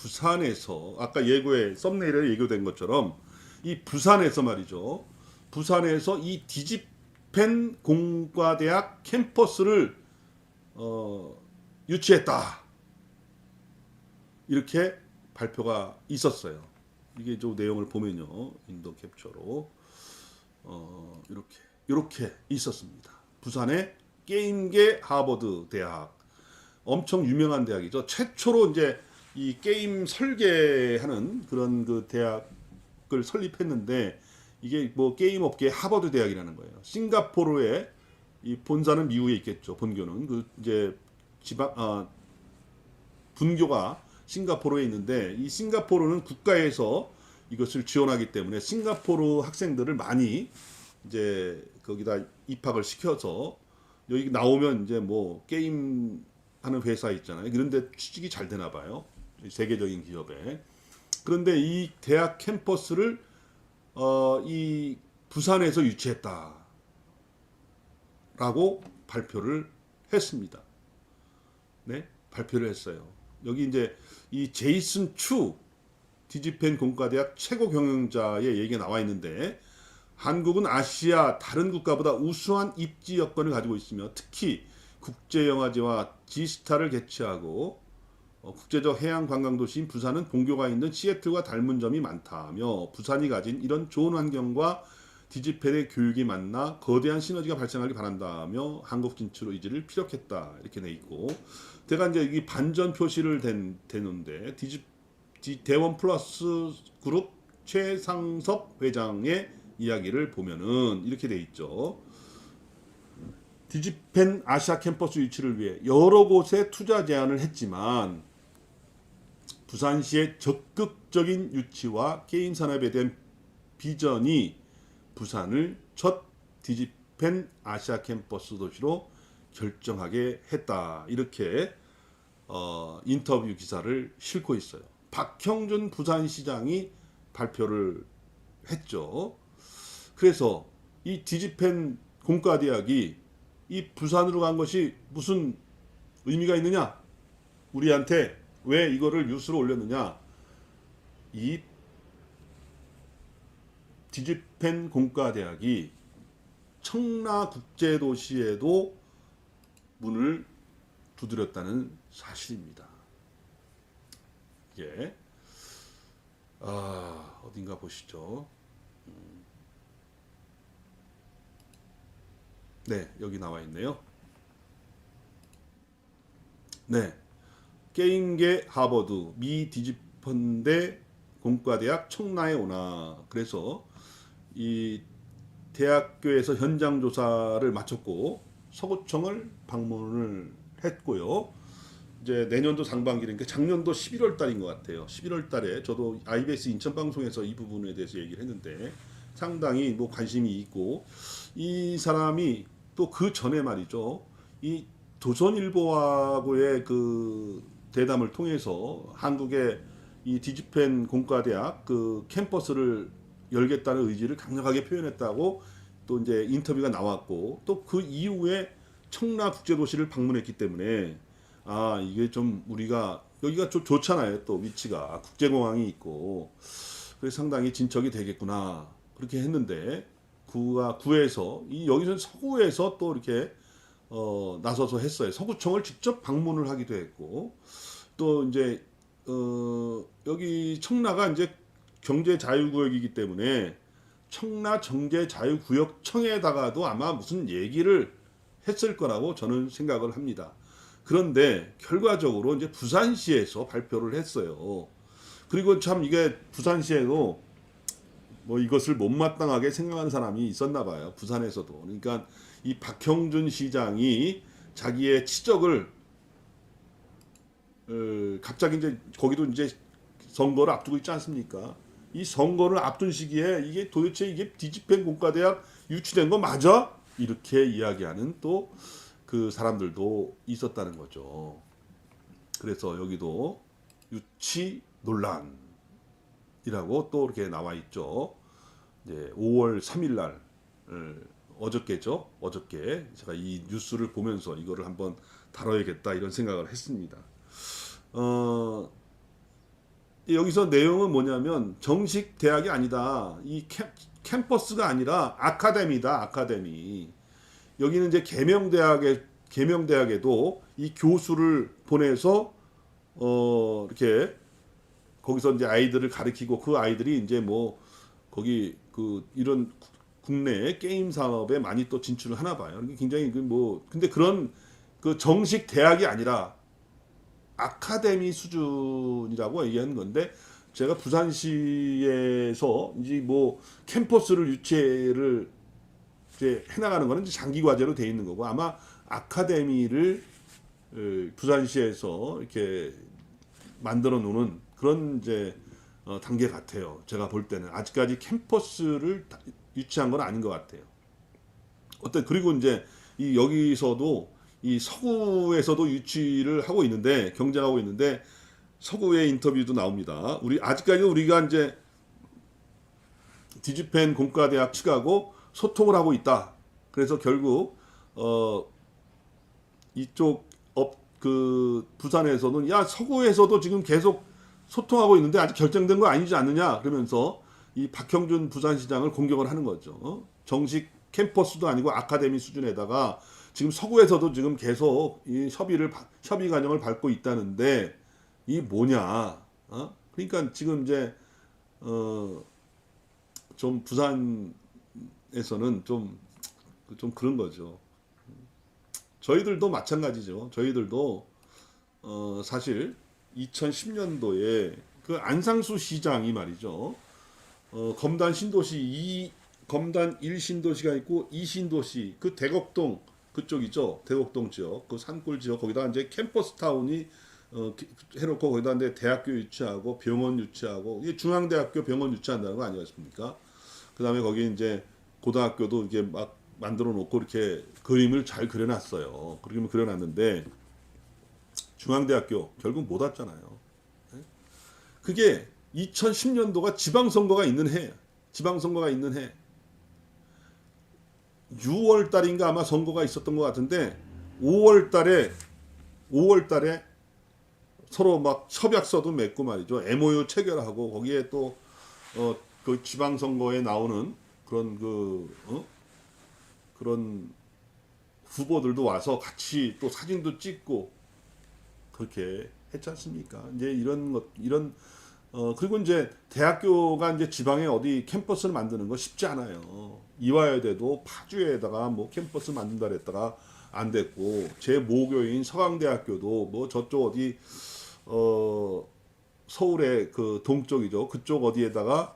부산에서 아까 예고에 썸네일에 예고된 것처럼 이 부산에서 말이죠. 부산에서 이 디지펜 공과대학 캠퍼스를 유치했다. 이렇게 발표가 있었어요. 이게 좀 내용을 보면요. 인도 캡처로 이렇게 있었습니다. 부산의 게임계 하버드 대학 엄청 유명한 대학이죠. 최초로 이제 이 게임 설계하는 그런 그 대학을 설립했는데 이게 뭐 게임 업계의 하버드 대학이라는 거예요. 싱가포르의 이 본사는 미국에 있겠죠. 본교는 그 이제 분교가 싱가포르에 있는데 이 싱가포르는 국가에서 이것을 지원하기 때문에 싱가포르 학생들을 많이 이제 거기다 입학을 시켜서 여기 나오면 이제 뭐 게임 하는 회사 있잖아요. 그런데 취직이 잘 되나 봐요. 세계적인 기업에. 그런데 이 대학 캠퍼스를 이 부산에서 유치했다라고 발표를 했습니다. 네, 발표를 했어요. 여기 이제 이 제이슨 추 디지펜 공과대학 최고 경영자의 얘기가 나와 있는데 한국은 아시아 다른 국가보다 우수한 입지 여건을 가지고 있으며 특히 국제영화제와 지스타를 개최하고 국제적 해양 관광 도시인 부산은 본교가 있는 시애틀과 닮은 점이 많다며 부산이 가진 이런 좋은 환경과 디지펜의 교육이 만나 거대한 시너지가 발생하길 바란다며 한국 진출 의지를 피력했다 이렇게 돼 있고 제가 이제 이 반전 표시를 대는데 대원 플러스 그룹 최상섭 회장의 이야기를 보면은 이렇게 돼 있죠. 디지펜 아시아 캠퍼스 유치를 위해 여러 곳에 투자 제안을 했지만 부산시의 적극적인 유치와 게임 산업에 대한 비전이 부산을 첫 디지펜 아시아 캠퍼스 도시로 결정하게 했다. 이렇게 인터뷰 기사를 싣고 있어요. 박형준 부산시장이 발표를 했죠. 그래서 이 디지펜 공과대학이 이 부산으로 간 것이 무슨 의미가 있느냐? 우리한테 왜 이거를 뉴스로 올렸느냐? 이 디지펜 공과대학이 청라국제도시에도 문을 두드렸다는 사실입니다. 예. 어딘가 보시죠. 네, 여기 나와 있네요. 네. 게임계 하버드 미 디지펀대 공과대학 청라에 오나. 그래서 이 대학교에서 현장 조사를 마쳤고 서구청을 방문을 했고요. 이제 내년도 상반기니까 작년도 11월 달인 것 같아요. 11월 달에 저도 IBS 인천 방송에서 이 부분에 대해서 얘기를 했는데 상당히 뭐 관심이 있고 이 사람이 또 그 전에 말이죠. 이 조선일보하고의 그 대담을 통해서 한국의 이 디지펜 공과대학 그 캠퍼스를 열겠다는 의지를 강력하게 표현했다고 또 이제 인터뷰가 나왔고 또 그 이후에 청라국제도시를 방문했기 때문에 이게 좀 우리가 여기가 좀 좋잖아요. 또 위치가 국제공항이 있고 그래서 상당히 진척이 되겠구나 그렇게 했는데 구에서 이 여기서 서구에서 또 이렇게 나서서 했어요. 서구청을 직접 방문을 하기도 했고 또 이제 여기 청라가 이제 경제자유구역이기 때문에 청라 경제자유구역청에다가도 아마 무슨 얘기를 했을 거라고 저는 생각을 합니다. 그런데 결과적으로 이제 부산시에서 발표를 했어요. 그리고 참 이게 부산시에도 뭐 이것을 못마땅하게 생각하는 사람이 있었나 봐요. 부산에서도. 그러니까 이 박형준 시장이 자기의 치적을 갑자기 이제 거기도 이제 선거를 앞두고 있지 않습니까? 이 선거를 앞둔 시기에 이게 도대체 이게 디지펜 공과대학 유치된 거 맞아? 이렇게 이야기하는 또 그 사람들도 있었다는 거죠. 그래서 여기도 유치 논란이라고 또 이렇게 나와 있죠. 이제 5월 3일 날 어저께죠. 어저께 제가 이 뉴스를 보면서 이거를 한번 다뤄야겠다 이런 생각을 했습니다. 여기서 내용은 뭐냐면 정식 대학이 아니다. 이 캠퍼스가 아니라 아카데미다. 아카데미. 여기는 이제 계명대학에도 이 교수를 보내서 이렇게 거기서 이제 아이들을 가르치고 그 아이들이 이제 뭐 거기 그 이런 국내 게임 산업에 많이 또 진출을 하나 봐요. 굉장히 그 뭐 근데 그런 그 정식 대학이 아니라 아카데미 수준이라고 얘기하는 건데 제가 부산시에서 이제 뭐 캠퍼스를 유치를 이제 해나가는 거는 이제 장기 과제로 돼 있는 거고 아마 아카데미를 부산시에서 이렇게 만들어 놓는 그런 이제 단계 같아요. 제가 볼 때는 아직까지 캠퍼스를 유치한 건 아닌 것 같아요. 그리고 이제 이 여기서도 이 서구에서도 유치를 하고 있는데 경쟁하고 있는데 서구의 인터뷰도 나옵니다. 아직까지 우리가 이제 디지펜 공과대학 측하고 소통을 하고 있다. 그래서 결국 이쪽 그 부산에서는 야 서구에서도 지금 계속 소통하고 있는데 아직 결정된 거 아니지 않느냐 그러면서 이 박형준 부산시장을 공격을 하는 거죠. 정식 캠퍼스도 아니고 아카데미 수준에다가 지금 서구에서도 지금 계속 이 협의 과정을 밟고 있다는데 이 뭐냐? 그러니까 지금 이제 좀 부산에서는 좀 그런 거죠. 저희들도 마찬가지죠. 저희들도 사실 2010년도에 그 안상수 시장이 말이죠. 검단 신도시 검단 1신도시가 있고 2신도시 그 대곡동 그쪽이죠. 대곡동 지역 그 산골 지역 거기다 이제 캠퍼스 타운이 해놓고 거기다 이제 대학교 유치하고 병원 유치하고 이게 중앙대학교 병원 유치한다는 거 아니겠습니까? 그다음에 거기 이제 고등학교도 이게 막 만들어 놓고 이렇게 그림을 잘 그려놨어요. 그림을 그려놨는데 중앙대학교 결국 못 왔잖아요. 그게 2010년도가 지방선거가 있는 해. 지방선거가 있는 해. 6월 달인가 아마 선거가 있었던 것 같은데 5월 달에 서로 막 협약서도 맺고 말이죠. MOU 체결하고 거기에 또 그 지방선거에 나오는 그런 그런 후보들도 와서 같이 또 사진도 찍고 그렇게 했지 않습니까? 이제 그리고 이제 대학교가 이제 지방에 어디 캠퍼스를 만드는 거 쉽지 않아요. 이화여대도 파주에다가 뭐 캠퍼스 만든다 그랬다가 안 됐고 제 모교인 서강대학교도 뭐 저쪽 어디 서울의 그 동쪽이죠. 그쪽 어디에다가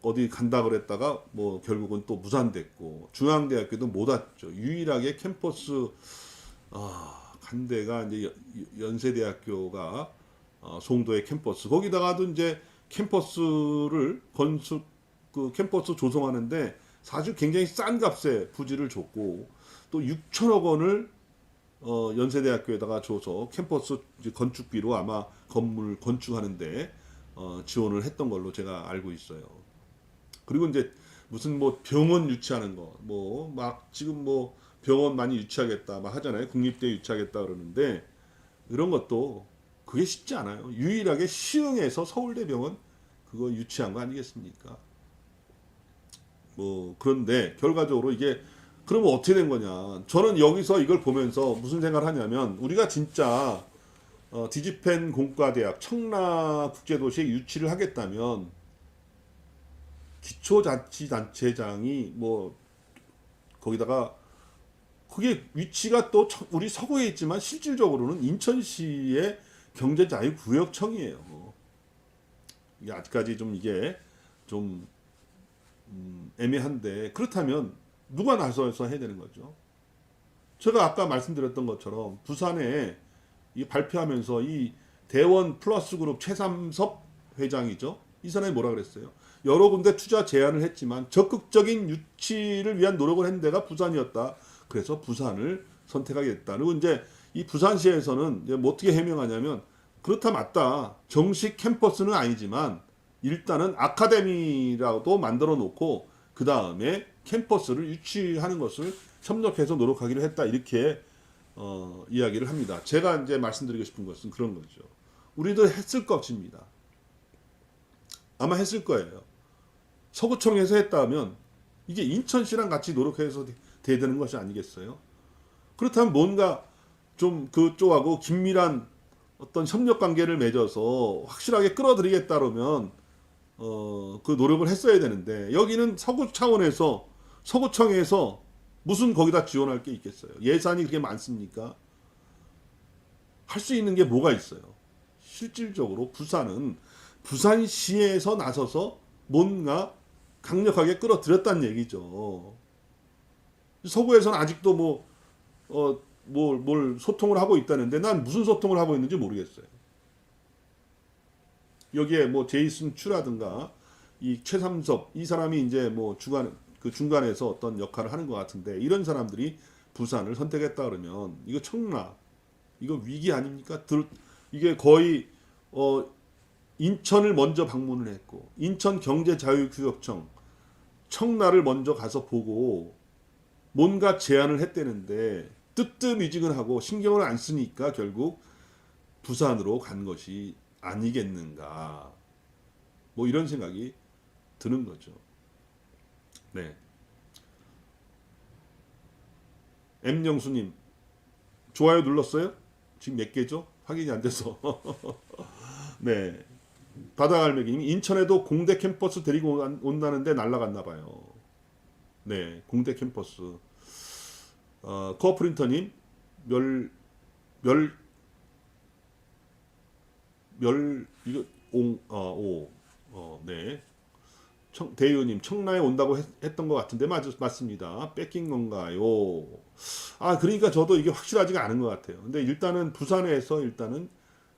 어디 간다 그랬다가 뭐 결국은 또 무산됐고 중앙대학교도 못 왔죠. 유일하게 캠퍼스 간 데가 이제 연세대학교가 송도의 캠퍼스 거기다가도 이제 캠퍼스를 캠퍼스 조성하는데 사실 굉장히 싼 값에 부지를 줬고 또 6천억 원을 연세대학교에다가 줘서 캠퍼스 건축비로 아마 건물 건축하는데 지원을 했던 걸로 제가 알고 있어요. 그리고 이제 무슨 뭐 병원 유치하는 거 뭐 막 지금 뭐 병원 많이 유치하겠다 막 하잖아요. 국립대 유치하겠다 그러는데 이런 것도 그게 쉽지 않아요. 유일하게 시흥에서 서울대병원 그거 유치한 거 아니겠습니까? 뭐 그런데 결과적으로 이게 그러면 어떻게 된 거냐? 저는 여기서 이걸 보면서 무슨 생각을 하냐면 우리가 진짜 디지펜 공과대학 청라국제도시에 유치를 하겠다면 기초자치단체장이 뭐 거기다가 그게 위치가 또 우리 서구에 있지만 실질적으로는 인천시의 경제자유구역청이에요. 이게 아직까지 좀 이게 좀 애매한데 그렇다면 누가 나서서 해야 되는 거죠? 제가 아까 말씀드렸던 것처럼 부산에 이 발표하면서 이 대원 플러스 그룹 최삼섭 회장이죠. 이 사람이 뭐라 그랬어요? 여러 군데 투자 제안을 했지만 적극적인 유치를 위한 노력을 한 데가 부산이었다. 그래서 부산을 선택하겠다. 그리고 이제 이 부산시에서는 이제 뭐 어떻게 해명하냐면 그렇다 맞다. 정식 캠퍼스는 아니지만 일단은 아카데미라도 만들어 놓고 그 다음에 캠퍼스를 유치하는 것을 협력해서 노력하기로 했다. 이렇게 이야기를 합니다. 제가 이제 말씀드리고 싶은 것은 그런 거죠. 우리도 했을 것입니다. 아마 했을 거예요. 서구청에서 했다면 이게 인천시랑 같이 노력해서 돼야 되는 것이 아니겠어요? 그렇다면 뭔가 좀 그쪽하고 긴밀한 어떤 협력 관계를 맺어서 확실하게 끌어들이겠다 그러면 그 노력을 했어야 되는데 여기는 서구 차원에서 서구청에서 무슨 거기다 지원할 게 있겠어요? 예산이 그렇게 많습니까? 할 수 있는 게 뭐가 있어요? 실질적으로 부산은 부산시에서 나서서 뭔가 강력하게 끌어들였다는 얘기죠. 서구에서는 아직도 뭘 소통을 하고 있다는데 난 무슨 소통을 하고 있는지 모르겠어요. 여기에 뭐 제이슨 추라든가 이 최삼섭 이 사람이 이제 뭐 중간에서 어떤 역할을 하는 것 같은데 이런 사람들이 부산을 선택했다 그러면 이거 청라 이거 위기 아닙니까? 이게 거의 인천을 먼저 방문을 했고 인천경제자유구역청 청라를 먼저 가서 보고 뭔가 제안을 했대는데 뜨뜻미지근하고 신경을 안 쓰니까 결국 부산으로 간 것이 아니겠는가 뭐 이런 생각이 드는 거죠. 네. M영수님 좋아요 눌렀어요? 지금 몇 개죠? 확인이 안 돼서. 네. 바다갈매기님 인천에도 공대 캠퍼스 데리고 온다는데 날라갔나 봐요. 네, 공대 캠퍼스. 코어프린터님 멸 이거 네. 대유님 청라에 온다고 했던 것 같은데 맞습니다. 뺏긴 건가요? 그러니까 저도 이게 확실하지가 않은 것 같아요. 근데 일단은 부산에서 일단은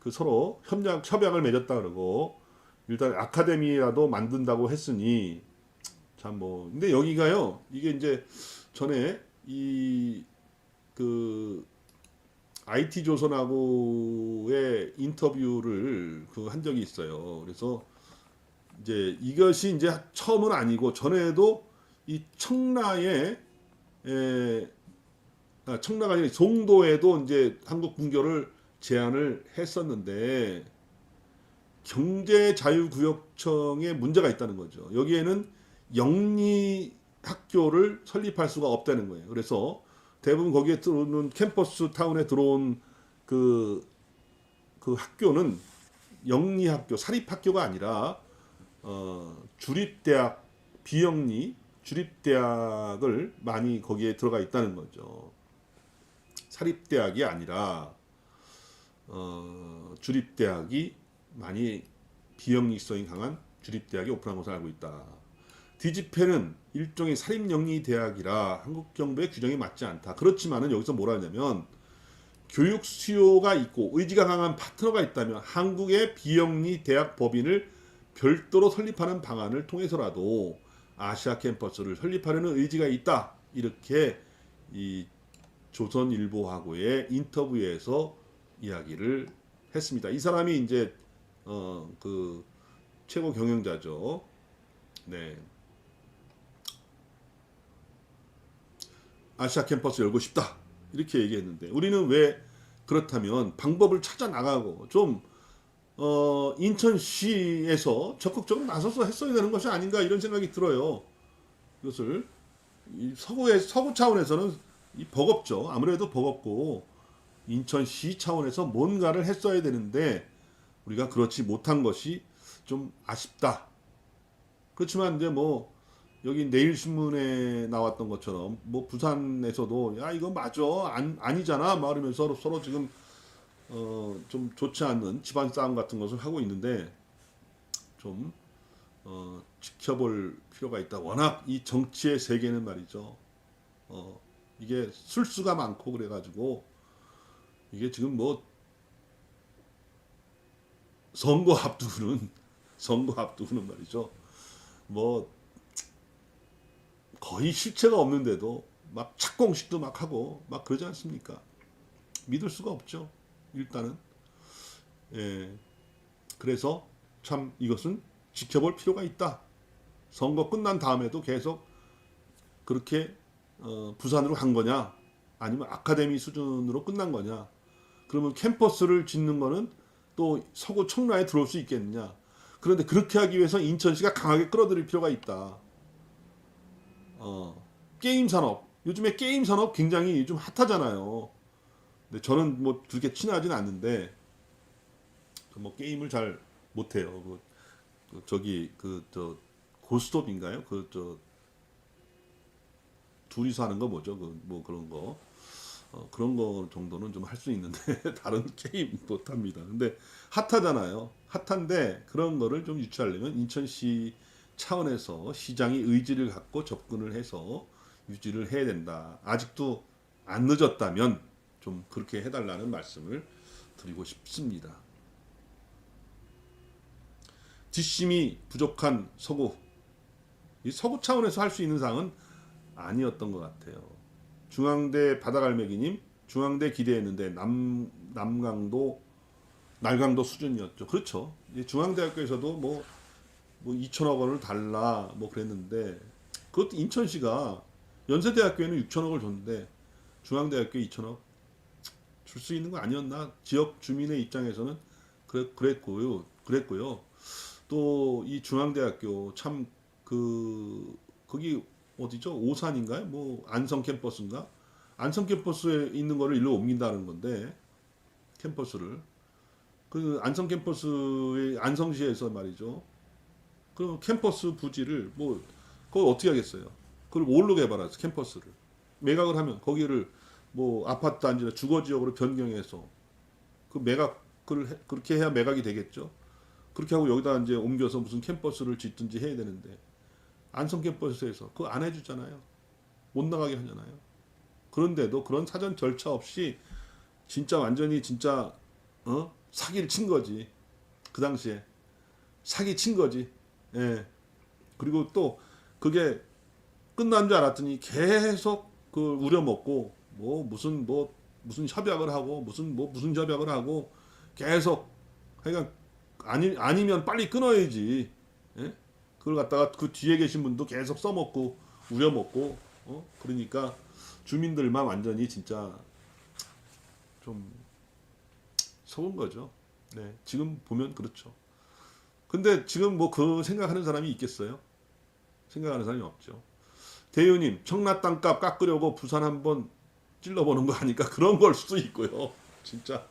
그 서로 협약을 맺었다 그러고 일단 아카데미라도 만든다고 했으니 참 뭐 근데 여기가요 이게 이제 전에 이 그 IT 조선하고의 인터뷰를 한 적이 있어요. 그래서 이제 이것이 이제 처음은 아니고 전에도 이 청라가 아니라 송도에도 이제 한국 분교를 제안을 했었는데 경제자유구역청에 문제가 있다는 거죠. 여기에는 영리 학교를 설립할 수가 없다는 거예요. 그래서 대부분 거기에 들어오는 캠퍼스 타운에 들어온 그 학교는 영리학교, 사립학교가 아니라 주립대학, 비영리 주립대학을 많이 거기에 들어가 있다는 거죠. 사립대학이 아니라 주립대학이 많이 비영리성이 강한 주립대학이 오픈한 것을 알고 있다. 디지페는 일종의 사립영리대학이라 한국 정부의 규정에 맞지 않다. 그렇지만은 여기서 뭐라 하냐면 교육 수요가 있고 의지가 강한 파트너가 있다면 한국의 비영리 대학 법인을 별도로 설립하는 방안을 통해서라도 아시아 캠퍼스를 설립하려는 의지가 있다. 이렇게 이 조선일보하고의 인터뷰에서 이야기를 했습니다. 이 사람이 이제 그 최고 경영자죠. 네. 아시아 캠퍼스 열고 싶다. 이렇게 얘기했는데 우리는 왜 그렇다면 방법을 찾아 나가고 좀 인천시에서 적극적으로 나서서 했어야 되는 것이 아닌가 이런 생각이 들어요. 이것을 서구 차원에서는 버겁죠. 아무래도 버겁고 인천시 차원에서 뭔가를 했어야 되는데 우리가 그렇지 못한 것이 좀 아쉽다. 그렇지만 이제 뭐 여기 내일신문에 나왔던 것처럼 뭐 부산에서도 야 이거 맞아 아니잖아 막 이러면서 서로 지금 좀 좋지 않는 집안 싸움 같은 것을 하고 있는데 좀 지켜볼 필요가 있다. 워낙 이 정치의 세계는 말이죠. 이게 술수가 많고 그래가지고 이게 지금 뭐 선거 앞두고는 말이죠. 뭐 거의 실체가 없는데도 막 착공식도 막 하고 막 그러지 않습니까? 믿을 수가 없죠. 일단은 그래서 참 이것은 지켜볼 필요가 있다. 선거 끝난 다음에도 계속 그렇게 부산으로 간 거냐 아니면 아카데미 수준으로 끝난 거냐 그러면 캠퍼스를 짓는 거는 또 서구 청라에 들어올 수 있겠느냐 그런데 그렇게 하기 위해서 인천시가 강하게 끌어들일 필요가 있다. 게임 산업, 요즘에 게임 산업 굉장히 좀 핫하잖아요. 근데 저는 뭐 그렇게 친하진 않는데 뭐 게임을 잘 못해요. 저기 저 고스톱인가요? 둘이서 하는 거 뭐죠? 뭐 그런 거. 그런 거 정도는 좀 할 수 있는데 다른 게임 못 합니다. 근데 핫하잖아요. 핫한데 그런 거를 좀 유치하려면 인천시 차원에서 시장이 의지를 갖고 접근을 해서 유지를 해야 된다. 아직도 안 늦었다면 좀 그렇게 해달라는 말씀을 드리고 싶습니다. 뒷심이 부족한 서구. 이 서구 차원에서 할 수 있는 사항은 아니었던 것 같아요. 중앙대 바다갈매기님, 중앙대 기대했는데 남강도 날강도 수준이었죠. 그렇죠. 중앙대학교에서도 뭐 2천억 원을 달라 뭐 그랬는데 그것도 인천시가 연세대학교에는 6천억을 줬는데 중앙대학교에 2천억 줄 수 있는 거 아니었나? 지역 주민의 입장에서는 그랬고요. 또 이 중앙대학교 참 거기 어디죠? 오산인가요? 뭐 안성 캠퍼스인가? 안성 캠퍼스에 있는 거를 일로 옮긴다는 건데 캠퍼스를 그 안성 캠퍼스의 안성시에서 말이죠. 그 캠퍼스 부지를 뭐 그걸 어떻게 하겠어요? 그걸 뭘로 개발하죠? 캠퍼스를 매각을 하면 거기를 뭐 아파트 단지나 주거 지역으로 변경해서 그 매각을 그렇게 해야 매각이 되겠죠. 그렇게 하고 여기다 이제 옮겨서 무슨 캠퍼스를 짓든지 해야 되는데 안성 캠퍼스에서 그거 안 해주잖아요. 못 나가게 하잖아요. 그런데도 그런 사전 절차 없이 진짜 완전히 진짜 사기를 친 거지. 그 당시에 사기 친 거지. 예. 그리고 또 그게 끝난 줄 알았더니 계속 그 우려먹고 무슨 협약을 하고 무슨 협약을 하고 계속 그러니까 아니면 빨리 끊어야지. 예? 그걸 갖다가 그 뒤에 계신 분도 계속 써먹고 우려먹고 그러니까 주민들만 완전히 진짜 좀 속은 거죠. 네, 지금 보면 그렇죠. 근데 지금 뭐 그 생각하는 사람이 있겠어요? 생각하는 사람이 없죠. 대유님, 청라 땅값 깎으려고 부산 한번 찔러보는 거 아니까 그런 걸 수도 있고요. 진짜.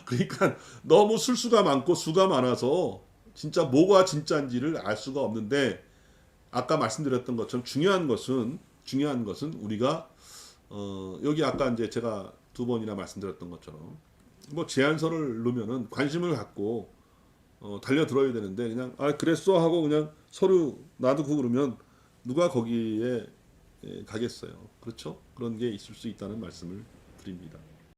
그러니까 너무 술수가 많고 수가 많아서 진짜 뭐가 진짜인지를 알 수가 없는데 아까 말씀드렸던 것처럼 중요한 것은 우리가 여기 아까 이제 제가 두 번이나 말씀드렸던 것처럼 뭐 제안서를 넣으면은 관심을 갖고 달려들어야 되는데 그냥 그랬어 하고 그냥 서류 놔두고 그러면 누가 거기에 가겠어요. 그렇죠? 그런 게 있을 수 있다는 말씀을 드립니다.